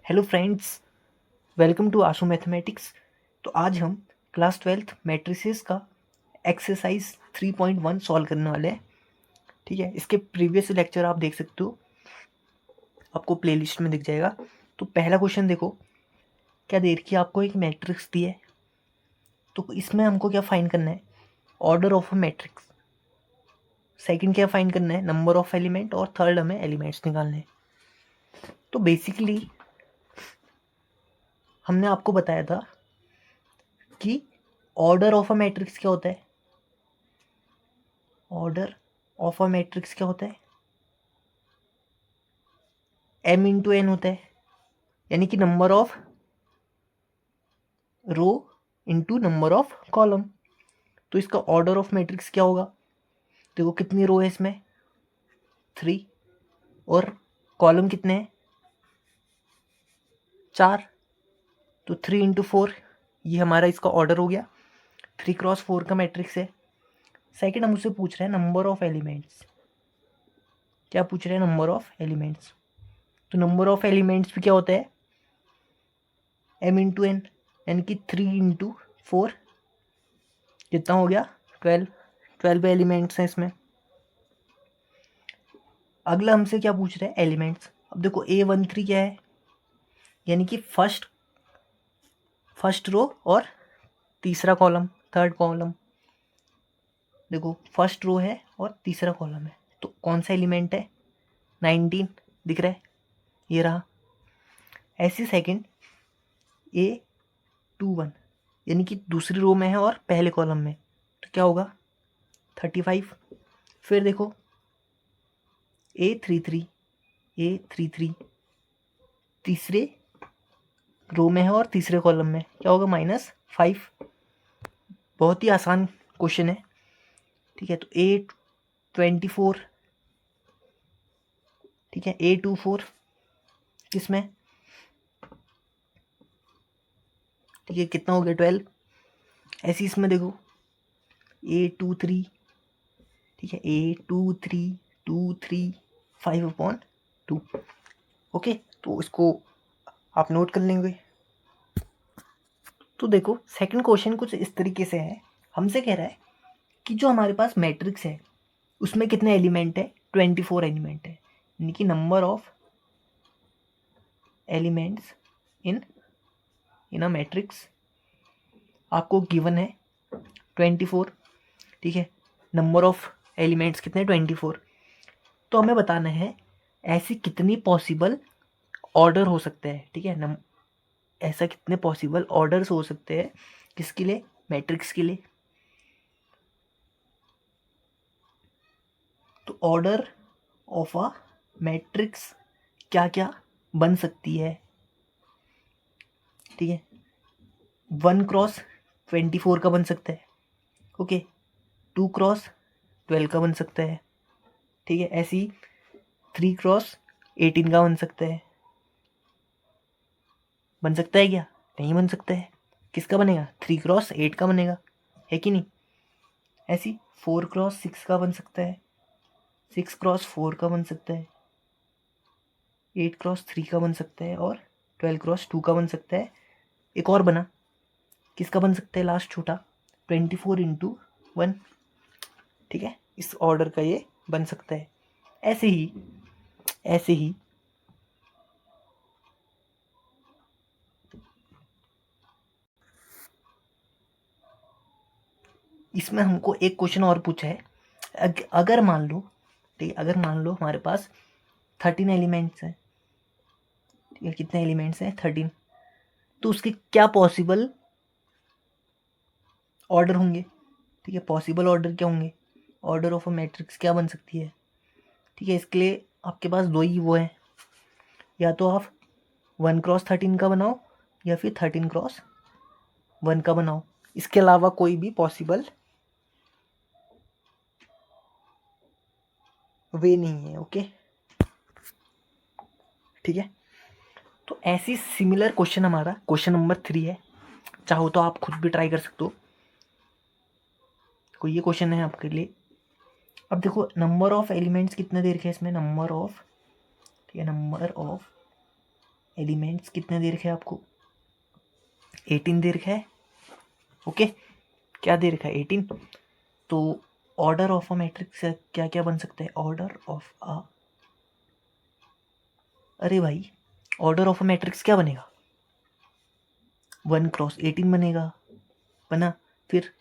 Hello friends, welcome to Ashu mathematics. तो आज हम क्लास 12th मैट्रिसेस का एक्सरसाइज 3.1 सॉल्व करने वाले हैं। ठीक है, इसके प्रीवियस लेक्चर आप देख सकते हो, आपको प्लेलिस्ट में दिख जाएगा। तो पहला क्वेश्चन देखो, क्या दे रखी है आपको, एक मैट्रिक्स दी है। तो इसमें हमको क्या फाइंड करना है, order of a matrix. Second क्या फाइंड करना है, नंबर ऑफ एलिमेंट। और थर्ड हमें एलिमेंट्स निकालने हैं। तो बेसिकली हमने आपको बताया था कि ऑर्डर ऑफ अ मैट्रिक्स क्या होता है। ऑर्डर ऑफ अ मैट्रिक्स क्या होता है, m इंटू एन होता है, यानी कि number of row into number of column. तो इसका ऑर्डर ऑफ मैट्रिक्स क्या होगा, देखो कितनी रो है इसमें, 3, और कॉलम कितने हैं, 4। तो 3 इंटू 4, ये हमारा इसका ऑर्डर हो गया। 3x4 का मैट्रिक्स है। सेकेंड हम उससे पूछ रहे हैं नंबर ऑफ एलिमेंट्स। क्या पूछ रहे हैं, नंबर ऑफ एलिमेंट्स। तो नंबर ऑफ एलिमेंट्स भी क्या होता है, m इंटू एन, यानी कि 3 इंटू 4 कितना हो गया, 12 एलिमेंट्स हैं इसमें। अगला हमसे क्या पूछ रहे हैं, एलिमेंट्स। अब देखो A13 क्या है, यानी कि फर्स्ट रो और तीसरा कॉलम, थर्ड कॉलम। देखो फर्स्ट रो है और तीसरा कॉलम है, तो कौन सा एलिमेंट है, 19 दिख रहा है, ये रहा। ऐसे सेकंड A21, यानी कि दूसरी रो में है और पहले कॉलम में, तो क्या होगा, 35। फिर देखो A33 तीसरे रो में है और तीसरे कॉलम में, क्या होगा, -5। बहुत ही आसान क्वेश्चन है। ठीक है, तो A24, ठीक है, A24 किसमें, ठीक है, कितना हो गया, 12। ऐसे इसमें देखो A23, ठीक है, A23 5/2। ओके, तो इसको आप नोट कर लेंगे। तो देखो सेकंड क्वेश्चन कुछ इस तरीके से है, हमसे कह रहा है कि जो हमारे पास मैट्रिक्स है उसमें कितने एलिमेंट है, 24 एलिमेंट है, यानी कि number of elements in a matrix आपको गिवन है 24। ठीक है, नंबर ऑफ एलिमेंट्स कितने, 24। तो हमें बताना है ऐसी कितनी पॉसिबल ऑर्डर हो सकते हैं। ठीक है, ऐसा कितने पॉसिबल ऑर्डर्स हो सकते हैं, किसके लिए, मैट्रिक्स के लिए। तो ऑर्डर ऑफ अ मैट्रिक्स क्या क्या बन सकती है। ठीक है, 1x24 का बन सकता है, ओके, 2x12 का बन सकता है, ठीक है, ऐसी 3x18 का बन सकता है। बन सकता है क्या, नहीं बन सकता है। किसका बनेगा, 3x8 का बनेगा, है कि नहीं। ऐसी 4x6 का बन सकता है, 6x4 का बन सकता है, 8x3 का बन सकता है, और 12x2 का बन सकता है। एक और बना, किसका बन सकता है, लास्ट छोटा, 24x1। ठीक है, इस ऑर्डर का ये बन सकता है। ऐसे ही इसमें हमको एक क्वेश्चन और पूछा है। अगर मान लो, ठीक है, अगर मान लो हमारे पास 13 एलिमेंट्स हैं, ठीक है, कितने एलिमेंट्स हैं, 13। तो उसके क्या पॉसिबल ऑर्डर होंगे। ठीक है, पॉसिबल ऑर्डर क्या होंगे, ऑर्डर ऑफ अ मैट्रिक्स क्या बन सकती है। ठीक है, इसके लिए आपके पास दो ही वो हैं, या तो आप 1x13 का बनाओ या फिर 13x1 का बनाओ। इसके अलावा कोई भी पॉसिबल वे नहीं है। ओके, ठीक है, तो ऐसी सिमिलर क्वेश्चन हमारा क्वेश्चन नंबर 3 है। चाहो तो आप खुद भी ट्राई कर सकते हो। तो ये क्वेश्चन है आपके लिए। अब देखो नंबर ऑफ एलिमेंट्स कितने दे रखे हैं इसमें, नंबर ऑफ, ठीक है, नंबर ऑफ एलिमेंट्स कितने दे रखे हैं आपको, 18 दे रखा है। ओके, क्या दे रखा है, 18। तो ऑर्डर ऑफ अ मैट्रिक्स क्या क्या बन सकता है, ऑर्डर ऑफ अ, अरे भाई ऑर्डर ऑफ अ मैट्रिक्स क्या बनेगा, 1x18 बनेगा, बना। फिर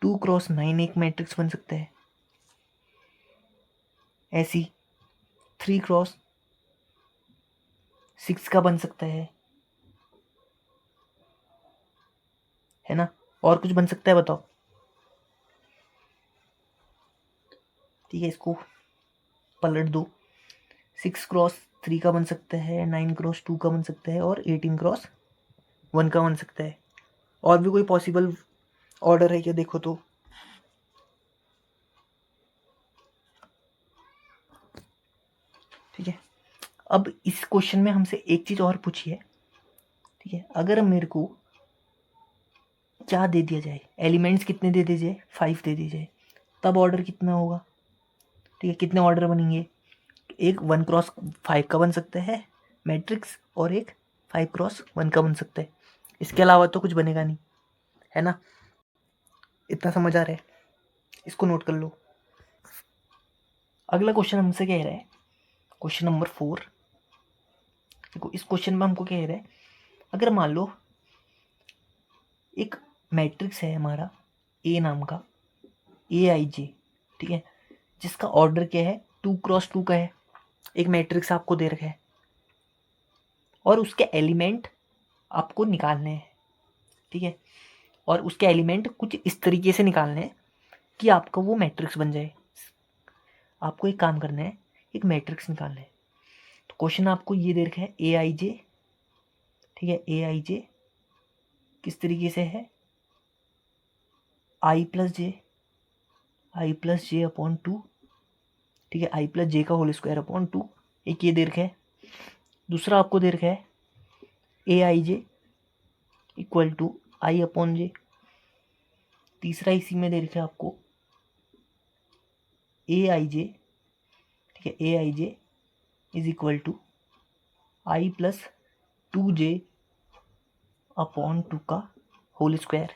2x9 एक मैट्रिक्स बन सकता है, ऐसी 3x6 का बन सकता है ना। और कुछ बन सकता है बताओ। ठीक है, इसको पलट दो, 6x3 का बन सकता है, 9x2 का बन सकता है, और 18x1 का बन सकता है। और भी कोई पॉसिबल ऑर्डर है क्या, देखो तो। ठीक है, अब इस क्वेश्चन में हमसे एक चीज और पूछी है। ठीक है, अगर मेरे को क्या दे दिया जाए, एलिमेंट्स कितने दे दिए जाए, 5 दे दिए जाए, तब ऑर्डर कितना होगा। ठीक है, कितने ऑर्डर बनेंगे, एक 1x5 का बन सकता है मैट्रिक्स, और एक 5x1 का बन सकता है। इसके अलावा तो कुछ बनेगा नहीं, है ना। इतना समझ आ रहा है, इसको नोट कर लो। अगला क्वेश्चन हमसे कह रहा है, क्वेश्चन नंबर 4। देखो इस क्वेश्चन में हमको कह रहा है, अगर मान लो एक मैट्रिक्स है हमारा ए नाम का, AIJ, ठीक है, जिसका ऑर्डर क्या है, 2x2 का है। एक मैट्रिक्स आपको दे रखा है और उसके एलिमेंट आपको निकालने हैं। ठीक है, और उसके एलिमेंट कुछ इस तरीके से निकालने हैं कि आपका वो मैट्रिक्स बन जाए। आपको एक काम करना है, एक मैट्रिक्स निकालना है। तो क्वेश्चन आपको ये दे रखा है, AIJ। ठीक है, AIJ किस तरीके से है, I प्लस जे अपॉन 2। ठीक है, I प्लस जे का होल स्क्वायर अपॉन 2, एक ये दे रखा है। दूसरा आपको दे रखा है AIJ equal to I upon J. तीसरा इसी में दे रखा है आपको AIJ, ठीक है, AIJ is equal to I plus 2J upon 2 का होल स्क्वायर।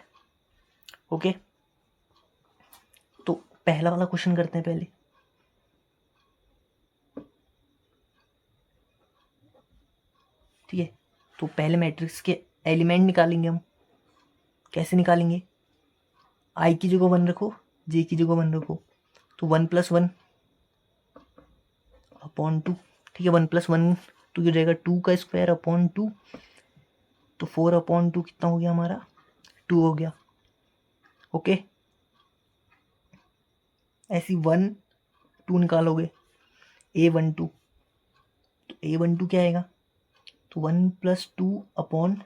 ओके, तो पहला वाला क्वेश्चन करते हैं पहले। ठीक है, तो पहले मैट्रिक्स के एलिमेंट निकालेंगे हम। कैसे निकालेंगे, I की जगह 1 रखो, J की जगह 1 रखो, तो 1+1 अपॉन 2। ठीक है, 1+1 तो ये रहेगा 2 का स्क्वायर अपॉन 2, तो 4 अपॉन 2 कितना हो गया हमारा, 2 हो गया। ओके, ऐसी 1 2 निकालोगे, A12, तो A12 क्या आएगा, तो 1+2 अपॉन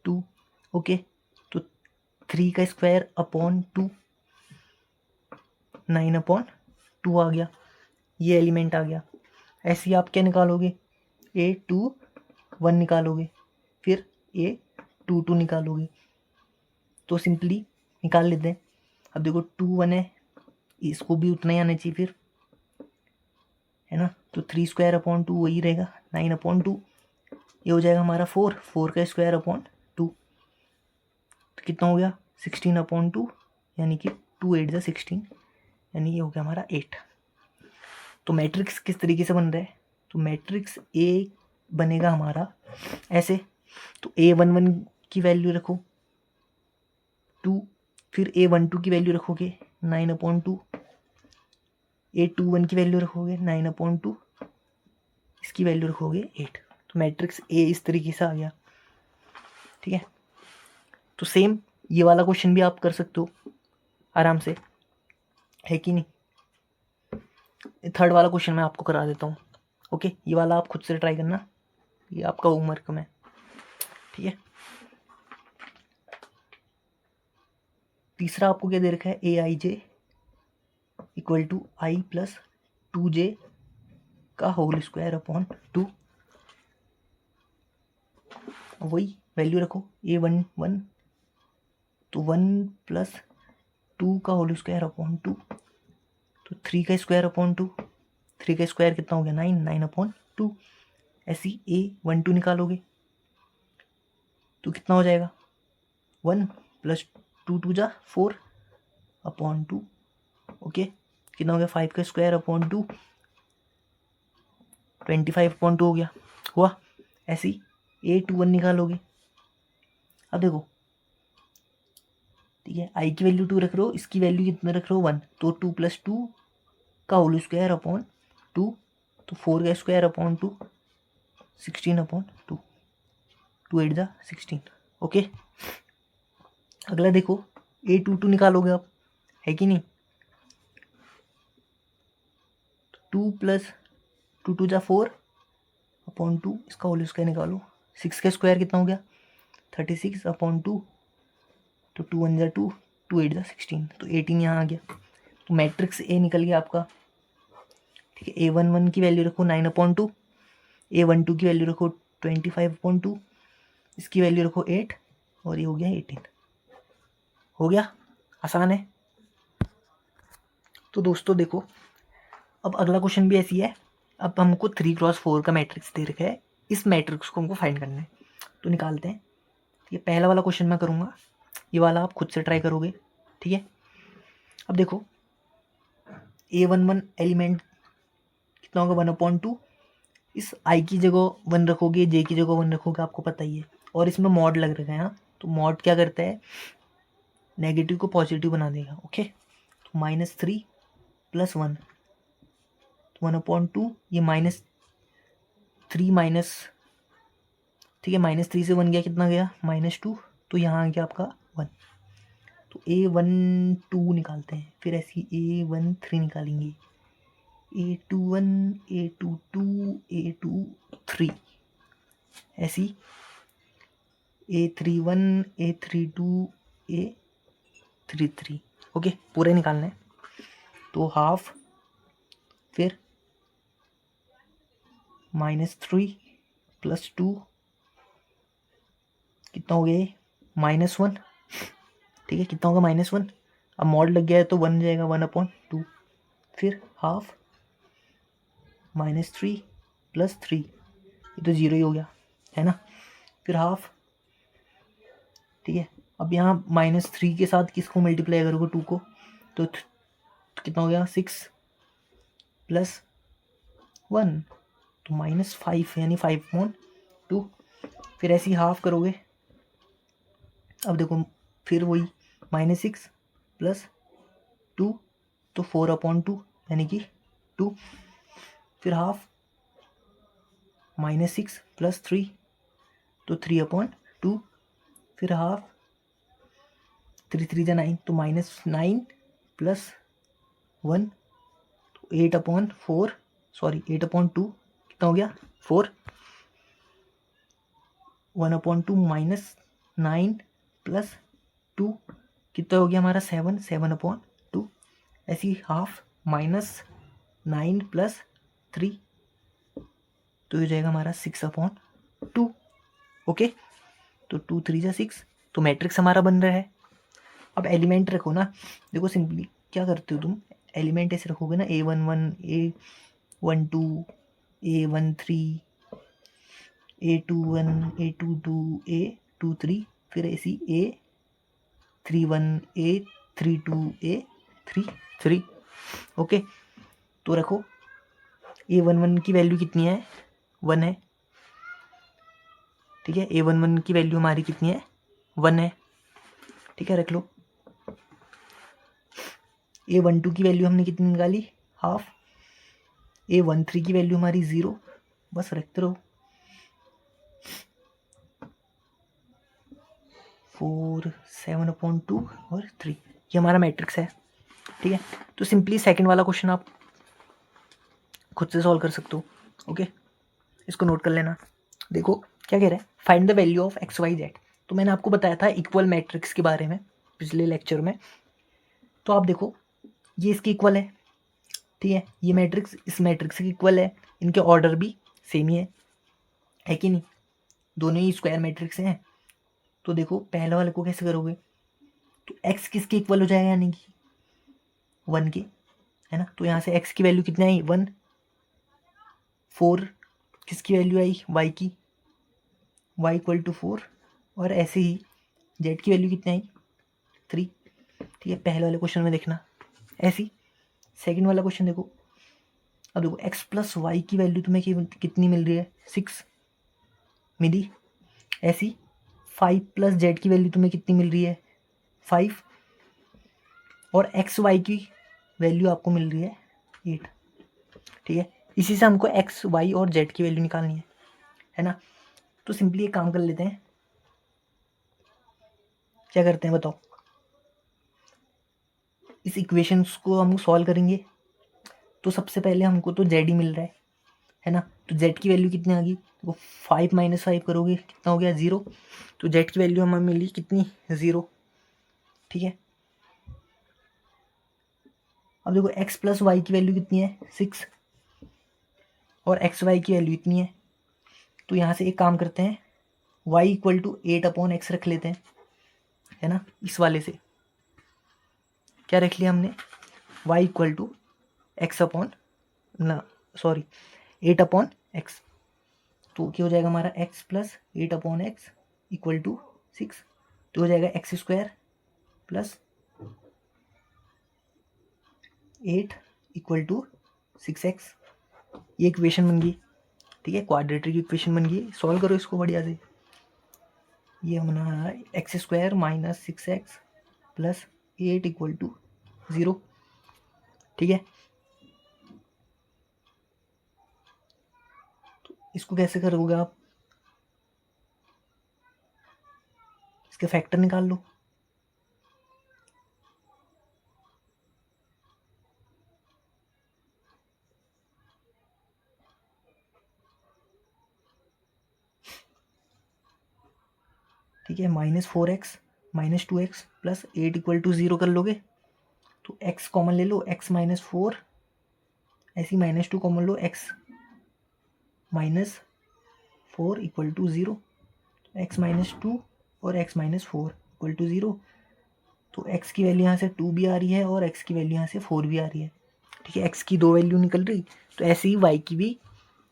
2। ओके, तो 3 का स्क्वायर अपॉन 2, 9 अपॉन 2 आ गया, ये एलिमेंट आ गया। ऐसे ही आप क्या निकालोगे, A21 निकालोगे, फिर A22 निकालोगे। तो सिंपली निकाल लेते हैं। अब देखो 2 1 है, इसको भी उतना ही आना चाहिए फिर, है ना। तो 3 स्क्वायर अपॉन 2 वही रहेगा, 9 अपॉन 2। ये हो जाएगा हमारा 4 का स्क्वायर अपॉन 2, तो कितना हो गया, 16 अपॉन 2, यानी कि 2 8 जा 16, यानी ये हो गया हमारा 8। तो मैट्रिक्स किस तरीके से बन रहा है, तो मैट्रिक्स ए बनेगा हमारा ऐसे। तो A11 की वैल्यू रखो 2, फिर A12 की वैल्यू रखोगे 9 अपॉन 2, A21 की वैल्यू रखोगे 9 अपॉन 2, इसकी वैल्यू रखोगे 8। तो मैट्रिक्स ए इस तरीके से आ गया। ठीक है, तो सेम ये वाला क्वेश्चन भी आप कर सकते हो आराम से, है कि नहीं। थर्ड वाला क्वेश्चन मैं आपको करा देता हूँ। ओके, ये वाला आप खुद से ट्राई करना, ये आपका होमवर्क में। ठीक है, तीसरा आपको क्या दे रखा है, AIJ equal to I plus 2J का होल स्क्वायर अपॉन 2। वही वैल्यू रखो, A11, तो 1+2 का होल स्क्वायर अपॉन 2, तो 3 का स्क्वायर अपॉन 2, 3 का स्क्वायर कितना हो गया 9, 9/2। ऐसे ही A12 निकालोगे तो कितना हो जाएगा 1 + 2 2 जा 4/2। ओके, कितना हो गया 5 का स्क्वायर/2, 25/2 हो गया। हुआ। ऐसे ही A21 निकालोगे। अब देखो, ठीक है, आई की वैल्यू 2 रख रहे हो, इसकी वैल्यू कितना रख रहे हो 1, तो 2 + 2 का होल स्क्वायर/2, तो 4 का स्क्वायर/2, 16/2, 2 8 जा 16। ओके, अगला देखो A22 निकालोगे आप, है कि नहीं। 2 + 2 2 जा 4/2, इसका होल स्क्वायर निकालो। 6 का स्क्वायर कितना हो गया 36/2, तो 2 1 जा 2, 2 8 जा 16, तो 18 यहाँ आ गया। तो मैट्रिक्स ए निकल गया आपका। ठीक है, A11 की वैल्यू रखो 9/2, A12 की वैल्यू रखो 25/2, इसकी वैल्यू रखो 8, और ये हो गया 18। हो गया, आसान है। तो दोस्तों देखो, अब अगला क्वेश्चन भी ऐसी है। अब हमको 3x4 का मैट्रिक्स दे रखा है, इस मैट्रिक्स को हमको फाइंड करना है, तो निकालते हैं। ये पहला वाला क्वेश्चन मैं करूँगा, ये वाला आप खुद से ट्राई करोगे। ठीक है, अब देखो A11 एलिमेंट कितना होगा 1/2। इस आई की जगह 1 रखोगे, जे की जगह 1 रखोगे, आपको पता ही है। और इसमें मॉड लग रखा है। हाँ, तो मॉड क्या करता है, नेगेटिव को पॉजिटिव बना देगा। ओके, तो -3 + 1, 1/2, ये -3 माइनस, ठीक है, -3 से 1 गया, कितना गया -2, तो यहाँ आ गया आपका 1। तो A12 निकालते हैं, फिर ऐसी A13 निकालेंगे, A21, A22, A23, ऐसी A31, A32, A33। ओके, पूरे निकालना है। तो हाफ, फिर -3 + 2, कितना हो गया -1। ठीक है, कितना होगा -1। अब मॉड लग गया है तो 1 जाएगा 1/2, फिर हाफ -3 + 3, ये तो 0 ही हो गया, है ना। फिर हाफ, ठीक है। अब यहाँ -3 के साथ किसको मल्टीप्लाई करोगे 2 को, तो कितना हो गया 6 + 1, तो -5, यानी 5/2। फिर ऐसे ही हाफ करोगे। अब देखो, फिर वही -6 + 2, तो 4/2, यानी कि 2। फिर हाफ -6 + 3, तो 3/2। फिर हाफ 3 3 जा 9, तो -9 + 1, तो 8/4, सॉरी 8/2, कितना हो गया 4। 1/2 -9 + 2, कितना हो गया हमारा 7, 7/2। ऐसी हाफ -9 + 3, तो ये जाएगा हमारा 6/2। ओके, तो 2 3 जा 6, तो मैट्रिक्स हमारा बन रहा है। अब एलिमेंट रखो ना, देखो सिंपली क्या करते हो तुम, एलिमेंट ऐसे रखोगे ना, A11, A12, A13, A21, A22, A23, फिर ऐसी A31, A32, A33। ओके, तो रखो A11 की वैल्यू कितनी है 1 है। ठीक है, A11 की वैल्यू हमारी कितनी है 1 है। ठीक है, रख लो। A12 की वैल्यू हमने कितनी निकाली हाफ। A13 की वैल्यू हमारी 0, बस रखते रहो। 4 7/2 और 3, ये हमारा मैट्रिक्स है। ठीक है, तो सिंपली सेकंड वाला क्वेश्चन आप खुद से सॉल्व कर सकते हो। ओके, इसको नोट कर लेना। देखो क्या कह रहा है, find the value of XYZ। तो मैंने आपको बताया था इक्वल मैट्रिक्स के बारे में पिछले लेक्चर में। तो आप देखो, ये इसकी इक्वल है। ठीक है, ये मैट्रिक्स इस मैट्रिक्स की इक्वल है, इनके ऑर्डर भी सेम ही है कि नहीं, दोनों ही स्क्वायर मैट्रिक्स हैं। तो देखो पहले वाले को कैसे करोगे, तो x किसके इक्वल हो जाएगा, यानी कि 1 के, है ना। तो यहाँ से x की वैल्यू कितनी आई 1, 4 किसकी वैल्यू आई, y की, y इक्वल टू 4, और ऐसे ही z की वैल्यू कितनी आई 3। ठीक है, पहले वाले क्वेश्चन में देखना ऐसे ही। सेकंड वाला क्वेश्चन देखो, अब देखो x प्लस वाई की वैल्यू तुम्हें कितनी मिल रही है 6 मिली। ऐसी 5 प्लस जेड की वैल्यू तुम्हें कितनी मिल रही है 5, और एक्स वाई की वैल्यू आपको मिल रही है 8। ठीक है, इसी से हमको एक्स वाई और जेड की वैल्यू निकालनी है ना। तो सिंपली एक काम कर लेते हैं, क्या करते हैं बताओ, इस इक्वेशंस को हम सॉल्व करेंगे। तो सबसे पहले हमको तो जेड ही मिल रहा है ना, तो जेड की वैल्यू कितनी आ गई, तो 5 माइनस 5 करोगे कितना हो गया 0। तो जेड की वैल्यू हमें मिली कितनी 0। ठीक है, अब देखो एक्स प्लस वाई की वैल्यू कितनी है 6, और एक्स वाई की वैल्यू इतनी है। तो यहाँ से एक काम करते हैं, y equal to 8 upon x रख लेते हैं, है ना। इस वाले से क्या रख लिया हमने, y equal to x upon, ना सॉरी 8 अपॉन एक्स। तो क्या हो जाएगा हमारा x plus 8 upon x equal to 6। तो हो जाएगा x square plus 8 equal to 6x। ये इक्वेशन बन गई। ठीक है, क्वाड्रेटिक इक्वेशन बन गई। सॉल्व करो इसको बढ़िया से। ये हमारा x square minus 6x plus 8 equal to 0। ठीक है, तो इसको कैसे करोगे आप, इसके फैक्टर निकाल लो। ठीक है, -4x -2x plus 8 equal to 0 कर लोगे। तो x कॉमन ले लो, x -4, ऐसी -2 कॉमन लो, x -4 इक्वल टू 0। x -2 और x -4 इक्वल टू 0। तो x की वैल्यू यहाँ से 2 भी आ रही है और x की वैल्यू यहाँ से 4 भी आ रही है। ठीक है, x की 2 वैल्यू निकल रही, तो ऐसे ही y की भी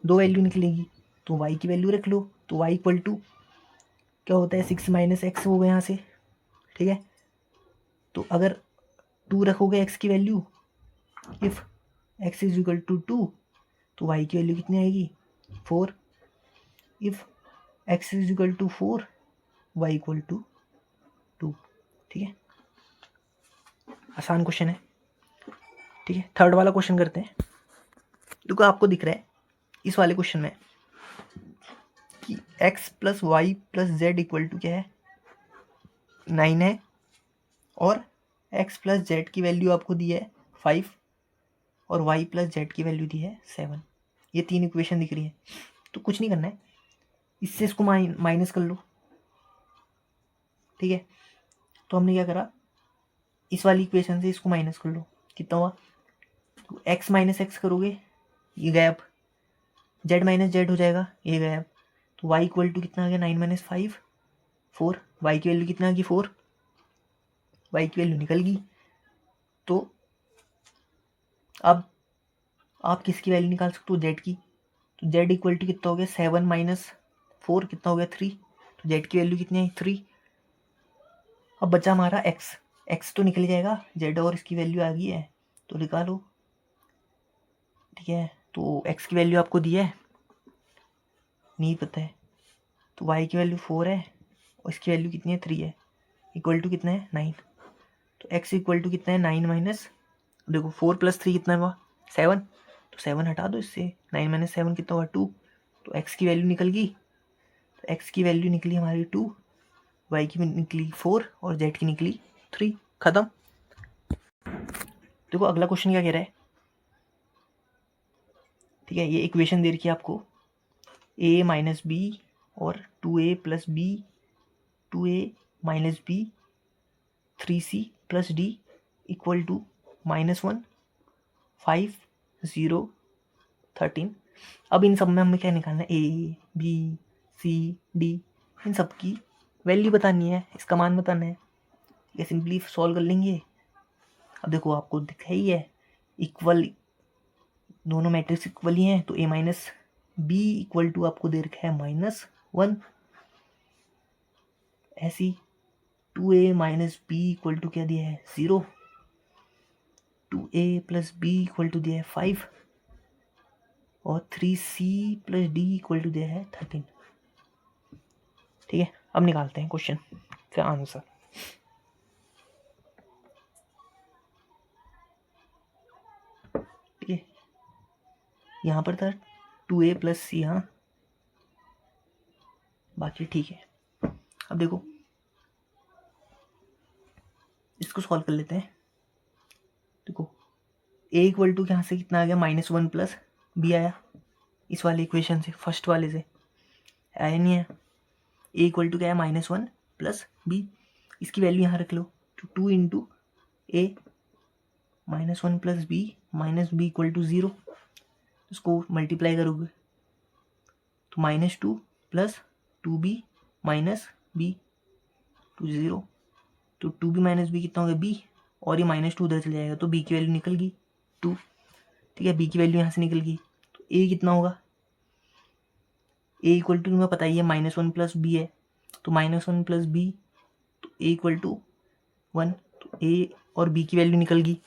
2 वैल्यू निकलेगी। तो y की वैल्यू रख लो, तो y इक्वल टू क्या होता है 6 माइनस एक्स हो गया यहाँ से। ठीक है, तो अगर 2 रखोगे x की value, if x is equal to 2, तो y की वैल्यू कितनी आएगी 4। If x is equal to 4, y equal to 2। ठीक है, आसान क्वेश्चन है। ठीक है, थर्ड वाला क्वेश्चन करते हैं। देखो आपको दिख रहा है इस वाले क्वेश्चन में कि x plus y plus z equal to क्या है 9 है, और x प्लस जेड की वैल्यू आपको दी है 5, और y प्लस जेड की वैल्यू दी है 7। ये 3 इक्वेशन दिख रही है। तो कुछ नहीं करना है, इससे इसको माइनस कर लो। ठीक है, तो हमने क्या करा, इस वाली इक्वेशन से इसको माइनस कर लो, कितना हुआ, तो x माइनस एक्स करोगे ये गैप, z माइनस जेड हो जाएगा ये गैप। तो y इक्वल टू कितना आ गया 9 माइनस 5 4। y की वैल्यू कितना आ गई 4, y की वैल्यू निकल गई। तो अब आप किसकी वैल्यू निकाल सकते हो z की, तो z इक्वल टू कितना हो गया 7 माइनस 4 कितना हो गया 3। तो z की वैल्यू कितनी है 3। अब बचा हमारा x तो निकल जाएगा, z और इसकी वैल्यू आ गई है तो निकालो। ठीक है, तो x की वैल्यू आपको दी है नहीं पता है, तो y की वैल्यू 4 है और इसकी वैल्यू कितनी है 3 है, इक्वल टू कितना है 9। तो x इक्वल टू कितना है 9 माइनस, देखो 4 प्लस 3 कितना हुआ 7, तो 7 हटा दो इससे, 9 माइनस 7 कितना हुआ 2। तो x की वैल्यू निकल गई, तो x की वैल्यू निकली हमारी 2, y की निकली 4 और z की निकली 3। खत्म। देखो अगला क्वेश्चन क्या कह रहा है। ठीक है, ये इक्वेशन दे रखी है आपको a माइनस बी और 2a plus b 2a minus b 3c plus d equal to -1 5 0 13। अब इन सब में हमें क्या निकालना है, ए बी सी डी, इन सब की वैल्यू बतानी है, इसका मान बताना है। ये सिंपली सॉल्व कर लेंगे। अब देखो आपको दिखा ही है इक्वल, दोनों मैट्रिक्स इक्वल ही हैं, तो ए माइनस b इक्वल टू आपको दे रखा है -1, ऐसी 2a minus b equal to क्या दिया है 0, 2a plus B equal to दिया है 5 और 3c plus d equal to दिया है 13। ठीक है, अब निकालते हैं क्वेश्चन का आंसर। ठीक है, यहाँ पर था 2a प्लस सी, हाँ बाकी ठीक है। अब देखो इसको सॉल्व कर लेते हैं। देखो a इक्वल टू यहाँ से कितना आ गया -1 प्लस बी आया, इस वाले इक्वेशन से, फर्स्ट वाले से आया नहीं है। a इक्वल टू क्या है -1 प्लस बी, इसकी वैल्यू यहाँ रख लो, तो 2 into a -1 plus b minus b equal to 0, इसको मल्टीप्लाई करोगे तो -2 plus 2b minus B to 0, तो 2b माइनस बी कितना हो गया b, और ये -2 उधर चले जाएगा तो b की वैल्यू निकल गई 2। ठीक है, b की वैल्यू यहाँ से निकल गई, तो a कितना होगा, a इक्वल टू तुम्हें पता ही है -1 प्लस बी है, तो -1 प्लस बी, तो a इक्वल टू 1, तो a और b की वैल्यू निकल गई,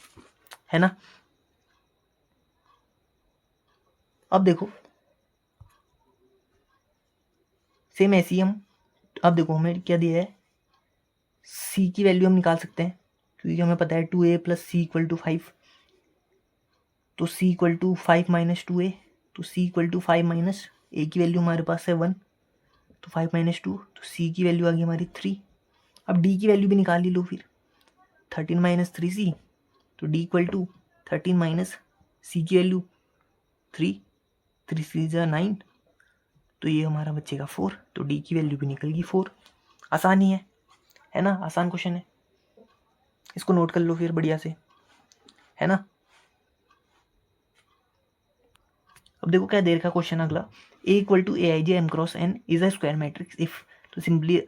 है ना। अब देखो सेम ऐसे ही हम, अब देखो हमें क्या दिया है, c की वैल्यू हम निकाल सकते हैं क्योंकि हमें पता है 2a plus C equal to 5, तो c equal to 5 minus 2a, तो c equal to 5 minus a की वैल्यू हमारे पास है 1, तो 5 माइनस 2, तो c की वैल्यू आ गई हमारी 3। अब d की वैल्यू भी निकाल ही लो फिर, 13 माइनस 3c, तो d equal to 13 minus c की वैल्यू 3, 3 3 9, तो ये हमारा बचेगा 4, तो d की वैल्यू भी निकल गई 4। आसान ही है ना, आसान क्वेश्चन है, इसको नोट कर लो फिर बढ़िया से, है ना। अब देखो क्या दे रखा क्वेश्चन अगला, a equal to a i j m cross n is a square matrix if, तो सिंपली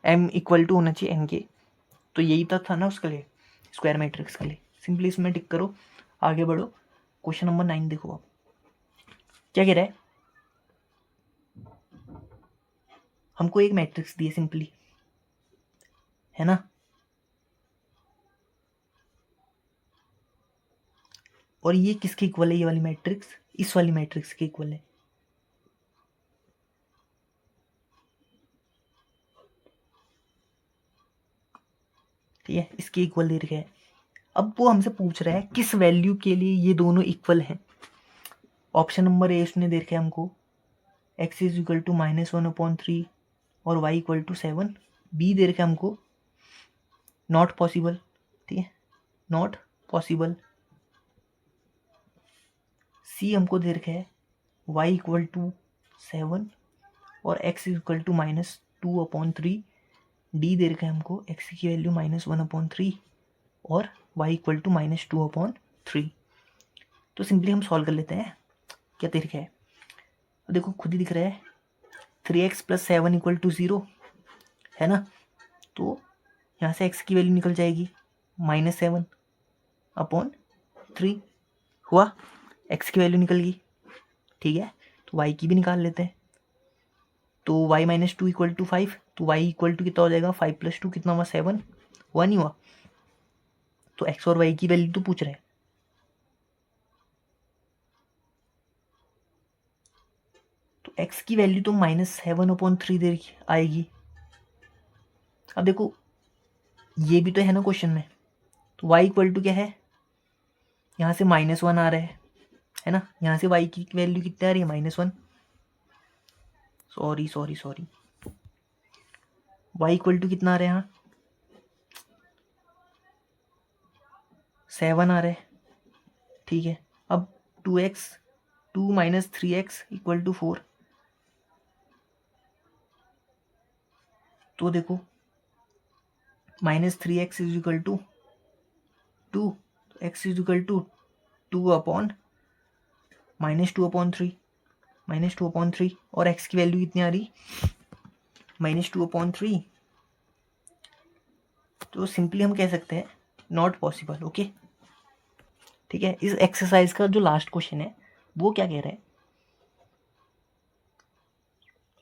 m इक्वल टू होना चाहिए n के, तो यही तो था ना उसके लिए, स्क्वायर मैट्रिक्स के लिए, सिंपली इसमें टिक करो, आगे बढ़ो। क्वेश्चन नंबर 9 देखो अब क्या कह रहा है, हमको एक मैट्रिक्स दी है सिंपली, है ना, और ये किसके इक्वल है, ये वाली मैट्रिक्स इस वाली मैट्रिक्स के इक्वल है। ठीक है, इसके इक्वल दे रखा है। अब वो हमसे पूछ रहा है किस वैल्यू के लिए ये दोनों इक्वल हैं। ऑप्शन नंबर ए उसने दे रखा है हमको x इज इक्वल टू -1/3 और y इक्वल टू 7, बी दे रखा है हमको नॉट पॉसिबल, ठीक है नॉट पॉसिबल, सी हमको दे रखा है y इक्वल टू 7 और x इक्वल टू -2/3, डी दे रखा है हमको x की वैल्यू -1/3 और y इक्वल टू -2/3। तो सिंपली हम सॉल्व कर लेते हैं, क्या दे रखा है, देखो खुद ही दिख रहा है 3x प्लस 7 इक्वल टू 0, है ना, तो यहाँ से x की वैल्यू निकल जाएगी -7/3 हुआ, x की वैल्यू निकल गई। ठीक है, तो y की भी निकाल लेते हैं, तो y माइनस 2 इक्वल टू 5, तो y इक्वल टू कितना हो जाएगा 5 प्लस 2 कितना हुआ 7, 1 ही हुआ, तो x और y की वैल्यू तो पूछ रहे हैं, तो x की वैल्यू तो -7/3 दे आएगी। अब देखो ये भी तो है ना क्वेश्चन में, तो y इक्वल टू क्या है, यहाँ से -1 आ रहा है ना, यहाँ से y की वैल्यू कितनी आ रही है -1, सॉरी y इक्वल टू कितना आ रहा है, यहाँ 7 आ रहा है। ठीक है, अब 2 माइनस 3x इक्वल टू 4, तो देखो -3x is equal to 2, x is equal to 2/-2/3 और x की वैल्यू कितनी आ रही -2/3, तो सिंपली हम कह सकते हैं नॉट पॉसिबल। ओके, ठीक है, इस एक्सरसाइज का जो लास्ट क्वेश्चन है वो क्या कह रहा है,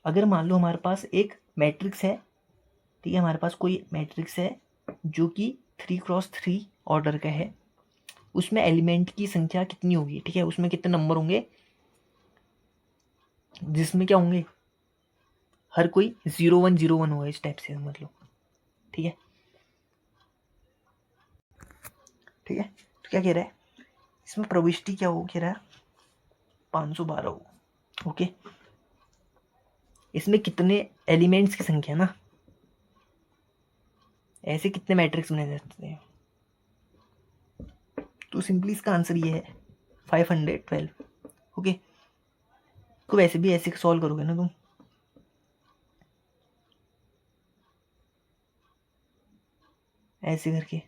अगर मान लो हमारे पास एक मैट्रिक्स है, ठीक है, हमारे पास कोई मैट्रिक्स है जो कि 3x3 ऑर्डर का है, उसमें एलिमेंट की संख्या कितनी होगी, ठीक है, उसमें कितने नंबर होंगे, जिसमें क्या होंगे, हर कोई 0 1 0 1 होगा, इस टाइप से मतलब, ठीक है। ठीक है, तो क्या कह रहा है इसमें, प्रविष्टि क्या हो, कह रहा है 512 हो। ओके, इसमें कितने एलिमेंट्स की संख्या ना, ऐसे कितने मैट्रिक्स बने जाते हैं, तो सिंपली इसका आंसर ये है 512। ओके, को वैसे भी ऐसे सॉल्व करोगे ना तुम, ऐसे करके